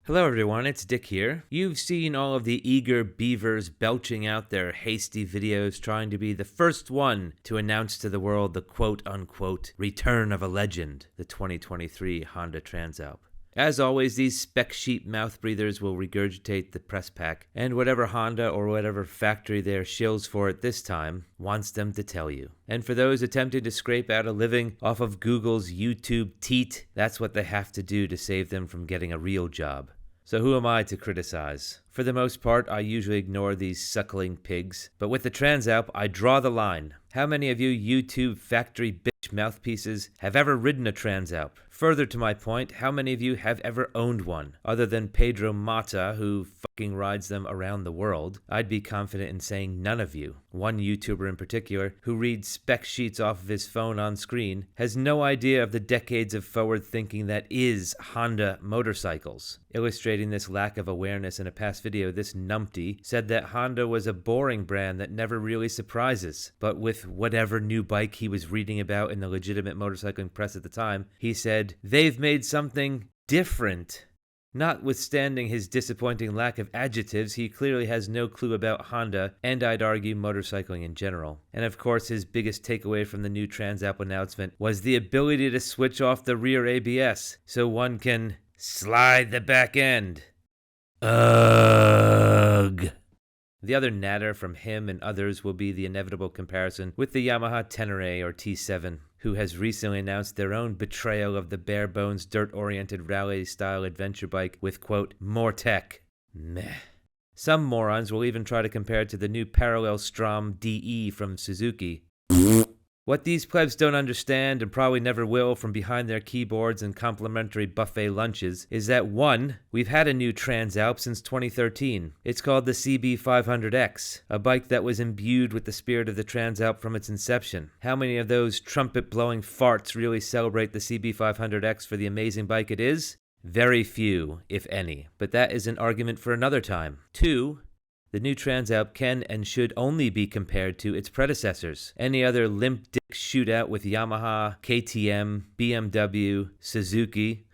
Hello everyone, it's Dick here. You've seen all of the eager beavers belching out their hasty videos trying to be the first one to announce to the world the quote-unquote return of a legend, the 2023 Honda Transalp. As always, these spec sheet mouth breathers will regurgitate the press pack, and whatever Honda or whatever factory they're shills for at this time wants them to tell you. And for those attempting to scrape out a living off of Google's YouTube teat, that's what they have to do to save them from getting a real job. So who am I to criticize? For the most part, I usually ignore these suckling pigs, but with the Transalp, I draw the line. How many of you YouTube factory bitch mouthpieces have ever ridden a Transalp? Further to my point, how many of you have ever owned one? Other than Pedro Mata, who fucking rides them around the world, I'd be confident in saying none of you. One YouTuber in particular, who reads spec sheets off of his phone on screen, has no idea of the decades of forward thinking that is Honda motorcycles. Illustrating this lack of awareness in a past video, this numpty said that Honda was a boring brand that never really surprises. But with whatever new bike he was reading about in the legitimate motorcycling press at the time, he said, they've made something different. Notwithstanding his disappointing lack of adjectives, he clearly has no clue about Honda, and I'd argue motorcycling in general. And of course, his biggest takeaway from the new Transalp announcement was the ability to switch off the rear ABS, so one can slide the back end. Ugh. The other natter from him and others will be the inevitable comparison with the Yamaha Tenere or T7, who has recently announced their own betrayal of the bare-bones, dirt-oriented rally-style adventure bike with, quote, more tech. Meh. Some morons will even try to compare it to the new Parallel Strom DE from Suzuki. What these plebs don't understand, and probably never will from behind their keyboards and complimentary buffet lunches, is that 1. We've had a new Transalp since 2013. It's called the CB500X, a bike that was imbued with the spirit of the Transalp from its inception. How many of those trumpet-blowing farts really celebrate the CB500X for the amazing bike it is? Very few, if any. But that is an argument for another time. 2. The new Transalp can and should only be compared to its predecessors. Any other limp dick shootout with Yamaha, KTM, BMW, Suzuki,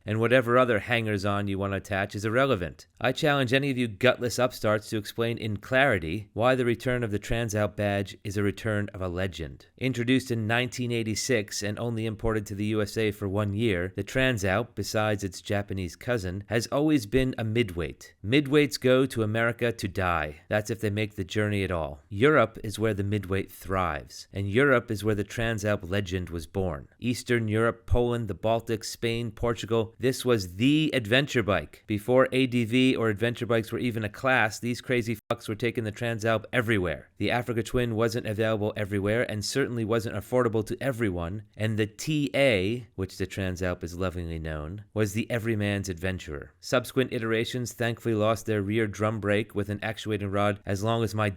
and whatever other hangers-on you want to attach is irrelevant. I challenge any of you gutless upstarts to explain in clarity why the return of the Transalp badge is a return of a legend. Introduced in 1986 and only imported to the USA for 1 year, the Transalp, besides its Japanese cousin, has always been a midweight. Midweights go to America to die. That's if they make the journey at all. Europe is where the midweight thrives, and Europe is where the Transalp legend was born. Eastern Europe, Poland, the Baltics, Spain, Portugal, this was the adventure bike. Before ADV or adventure bikes were even a class, these crazy fucks were taking the Transalp everywhere. The Africa Twin wasn't available everywhere and certainly wasn't affordable to everyone, and the TA, which the Transalp is lovingly known, was the everyman's adventurer. Subsequent iterations thankfully lost their rear drum brake with an actuating rod as long as my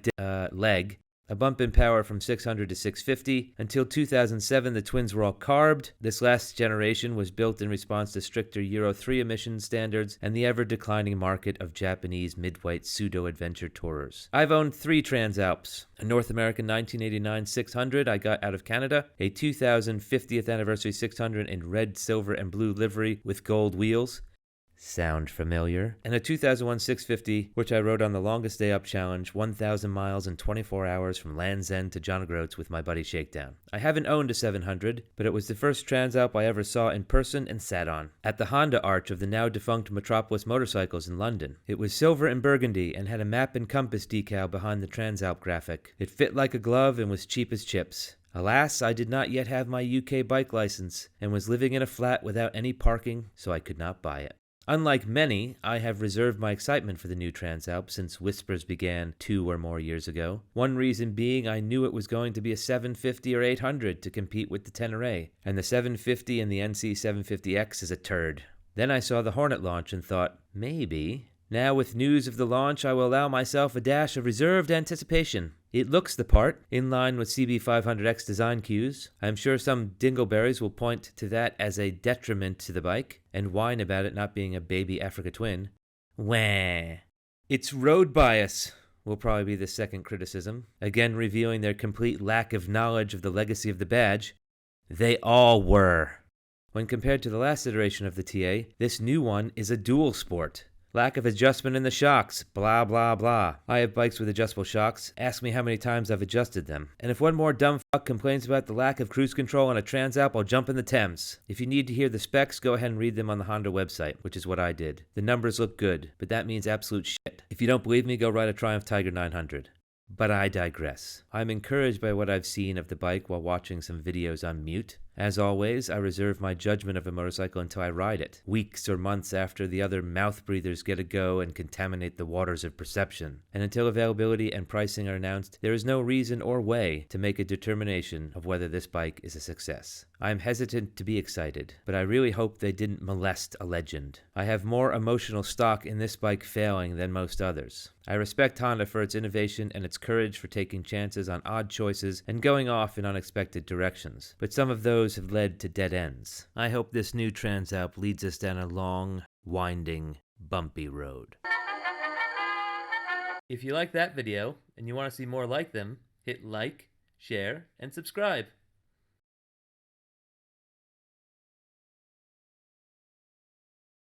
leg, a bump in power from 600 to 650. Until 2007, the twins were all carbed. This last generation was built in response to stricter Euro 3 emission standards and the ever-declining market of Japanese mid-weight pseudo-adventure tourers. I've owned 3 Transalps. A North American 1989 600 I got out of Canada, a 2050th anniversary 600 in red, silver, and blue livery with gold wheels. Sound familiar? And a 2001 650, which I rode on the longest day up challenge, 1,000 miles in 24 hours from Land's End to John O'Groats with my buddy Shakedown. I haven't owned a 700, but it was the first Transalp I ever saw in person and sat on, at the Honda Arch of the now defunct Metropolis Motorcycles in London. It was silver and burgundy and had a map and compass decal behind the Transalp graphic. It fit like a glove and was cheap as chips. Alas, I did not yet have my UK bike license and was living in a flat without any parking, so I could not buy it. Unlike many, I have reserved my excitement for the new Transalp since whispers began 2 or more years ago. One reason being I knew it was going to be a 750 or 800 to compete with the Tenere, and the 750 and the NC 750X is a turd. Then I saw the Hornet launch and thought, maybe. Now with news of the launch, I will allow myself a dash of reserved anticipation. It looks the part, in line with CB500X design cues. I'm sure some dingleberries will point to that as a detriment to the bike, and whine about it not being a baby Africa Twin. Wah. Its road bias will probably be the second criticism, again revealing their complete lack of knowledge of the legacy of the badge. They all were. When compared to the last iteration of the TA, this new one is a dual sport. Lack of adjustment in the shocks, blah blah blah. I have bikes with adjustable shocks, ask me how many times I've adjusted them. And if one more dumb fuck complains about the lack of cruise control on a Transalp, I'll jump in the Thames. If you need to hear the specs, go ahead and read them on the Honda website, which is what I did. The numbers look good, but that means absolute shit. If you don't believe me, go ride a Triumph Tiger 900. But I digress. I'm encouraged by what I've seen of the bike while watching some videos on mute. As always, I reserve my judgment of a motorcycle until I ride it, weeks or months after the other mouth breathers get a go and contaminate the waters of perception. And until availability and pricing are announced, there is no reason or way to make a determination of whether this bike is a success. I am hesitant to be excited, but I really hope they didn't molest a legend. I have more emotional stock in this bike failing than most others. I respect Honda for its innovation and its courage for taking chances on odd choices and going off in unexpected directions, but some of those have led to dead ends. I hope this new Transalp leads us down a long, winding, bumpy road. If you like that video and you want to see more like them, hit like, share, and subscribe.